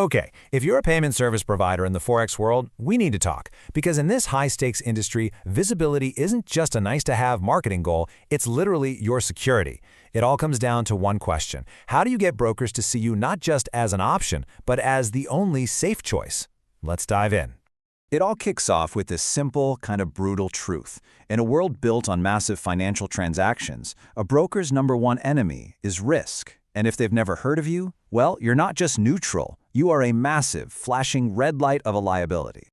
Okay, if you're a payment service provider in the Forex world, we need to talk. Because in this high-stakes industry, visibility isn't just a nice-to-have marketing goal, it's literally your security. It all comes down to one question. How do you get brokers to see you not just as an option, but as the only safe choice? Let's dive in. It all kicks off with this simple, kind of brutal truth. In a world built on massive financial transactions, a broker's #1 enemy is risk. And if they've never heard of you, well, you're not just neutral. You are a massive, flashing red light of a liability.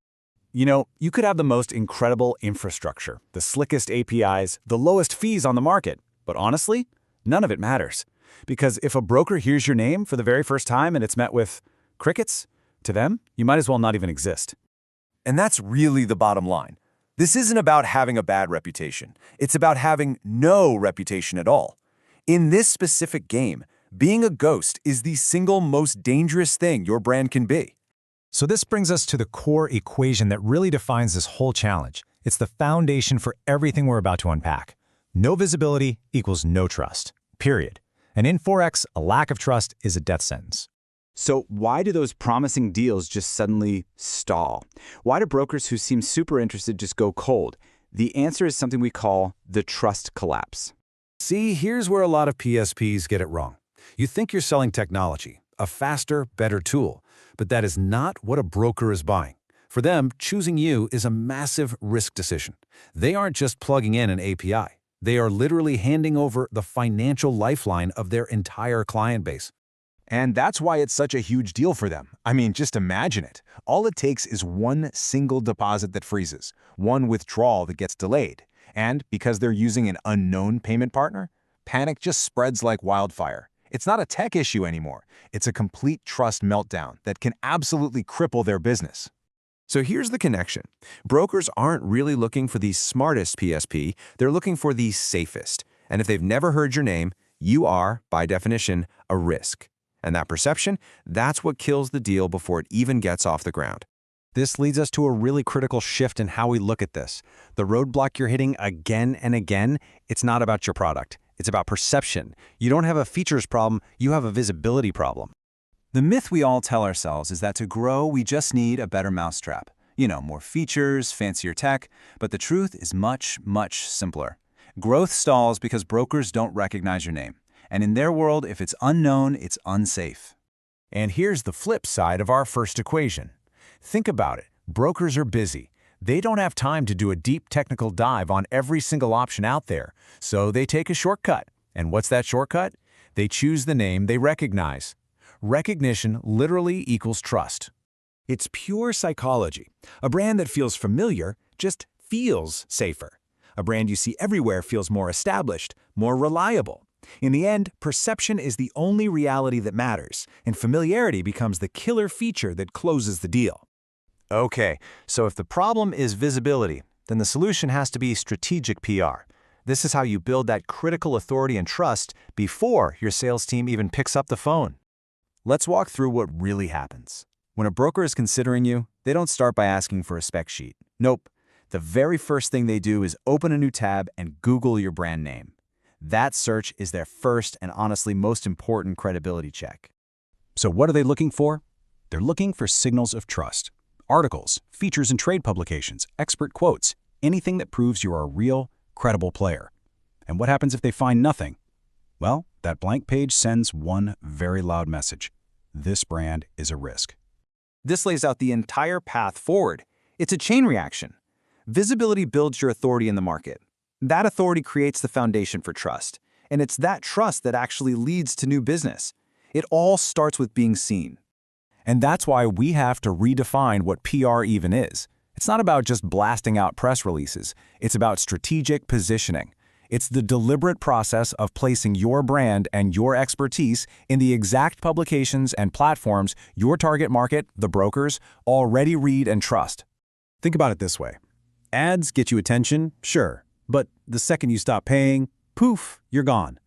You could have the most incredible infrastructure, the slickest APIs, the lowest fees on the market. But honestly, none of it matters. Because if a broker hears your name for the very first time and it's met with crickets, to them, you might as well not even exist. And that's really the bottom line. This isn't about having a bad reputation. It's about having no reputation at all. In this specific game, being a ghost is the single most dangerous thing your brand can be. So this brings us to the core equation that really defines this whole challenge. It's the foundation for everything we're about to unpack. No visibility equals no trust, period. And in Forex, a lack of trust is a death sentence. So why do those promising deals just suddenly stall? Why do brokers who seem super interested just go cold? The answer is something we call the trust collapse. See, here's where a lot of PSPs get it wrong. You think you're selling technology, a faster, better tool, but that is not what a broker is buying. For them, choosing you is a massive risk decision. They aren't just plugging in an API. They are literally handing over the financial lifeline of their entire client base. And that's why it's such a huge deal for them. I mean, just imagine it. All it takes is one single deposit that freezes, one withdrawal that gets delayed. And because they're using an unknown payment partner, panic just spreads like wildfire. It's not a tech issue anymore. It's a complete trust meltdown that can absolutely cripple their business. So here's the connection. Brokers aren't really looking for the smartest PSP, they're looking for the safest. And if they've never heard your name, you are, by definition, a risk. And that perception, that's what kills the deal before it even gets off the ground. This leads us to a really critical shift in how we look at this. The roadblock you're hitting again and again, it's not about your product. It's about perception. You don't have a features problem, you have a visibility problem. The myth we all tell ourselves is that to grow, we just need a better mousetrap. More features, fancier tech, but the truth is much, much simpler. Growth stalls because brokers don't recognize your name. And in their world, if it's unknown, it's unsafe. And here's the flip side of our first equation. Think about it. Brokers are busy. They don't have time to do a deep technical dive on every single option out there, so they take a shortcut. And what's that shortcut? They choose the name they recognize. Recognition literally equals trust. It's pure psychology. A brand that feels familiar just feels safer. A brand you see everywhere feels more established, more reliable. In the end, perception is the only reality that matters, and familiarity becomes the killer feature that closes the deal. Okay, so if the problem is visibility, then the solution has to be strategic PR. This is how you build that critical authority and trust before your sales team even picks up the phone. Let's walk through what really happens. When a broker is considering you, they don't start by asking for a spec sheet. Nope. The very first thing they do is open a new tab and Google your brand name. That search is their first and honestly most important credibility check. So what are they looking for? They're looking for signals of trust. Articles, features and trade publications, expert quotes, anything that proves you're a real, credible player. And what happens if they find nothing? Well, that blank page sends one very loud message. This brand is a risk. This lays out the entire path forward. It's a chain reaction. Visibility builds your authority in the market. That authority creates the foundation for trust. And it's that trust that actually leads to new business. It all starts with being seen. And that's why we have to redefine what PR even is. It's not about just blasting out press releases. It's about strategic positioning. It's the deliberate process of placing your brand and your expertise in the exact publications and platforms your target market, the brokers, already read and trust. Think about it this way. Ads get you attention, sure, but the second you stop paying, poof, you're gone.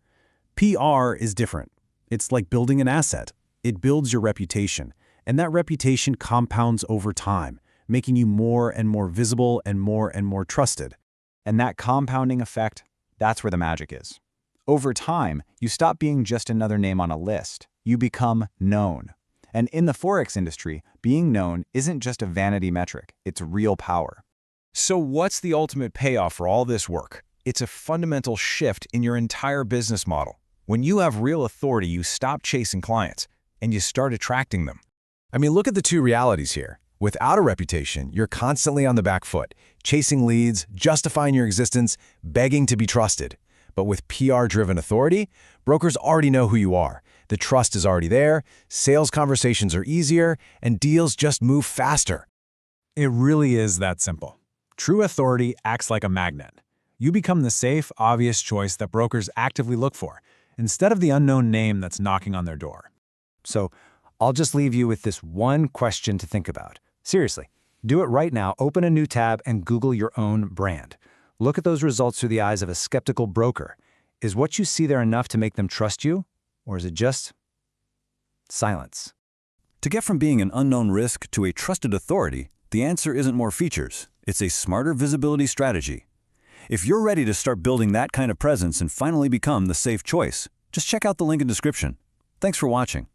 PR is different. It's like building an asset. It builds your reputation. And that reputation compounds over time, making you more and more visible and more trusted. And that compounding effect, that's where the magic is. Over time, you stop being just another name on a list. You become known. And in the Forex industry, being known isn't just a vanity metric, it's real power. So what's the ultimate payoff for all this work? It's a fundamental shift in your entire business model. When you have real authority, you stop chasing clients and you start attracting them. I mean, look at the two realities here. Without a reputation, you're constantly on the back foot, chasing leads, justifying your existence, begging to be trusted. But with PR-driven authority, brokers already know who you are. The trust is already there, sales conversations are easier, and deals just move faster. It really is that simple. True authority acts like a magnet. You become the safe, obvious choice that brokers actively look for, instead of the unknown name that's knocking on their door. So I'll just leave you with this one question to think about. Seriously, do it right now. Open a new tab and Google your own brand. Look at those results through the eyes of a skeptical broker. Is what you see there enough to make them trust you? Or is it just silence? To get from being an unknown risk to a trusted authority, the answer isn't more features. It's a smarter visibility strategy. If you're ready to start building that kind of presence and finally become the safe choice, just check out the link in the description. Thanks for watching.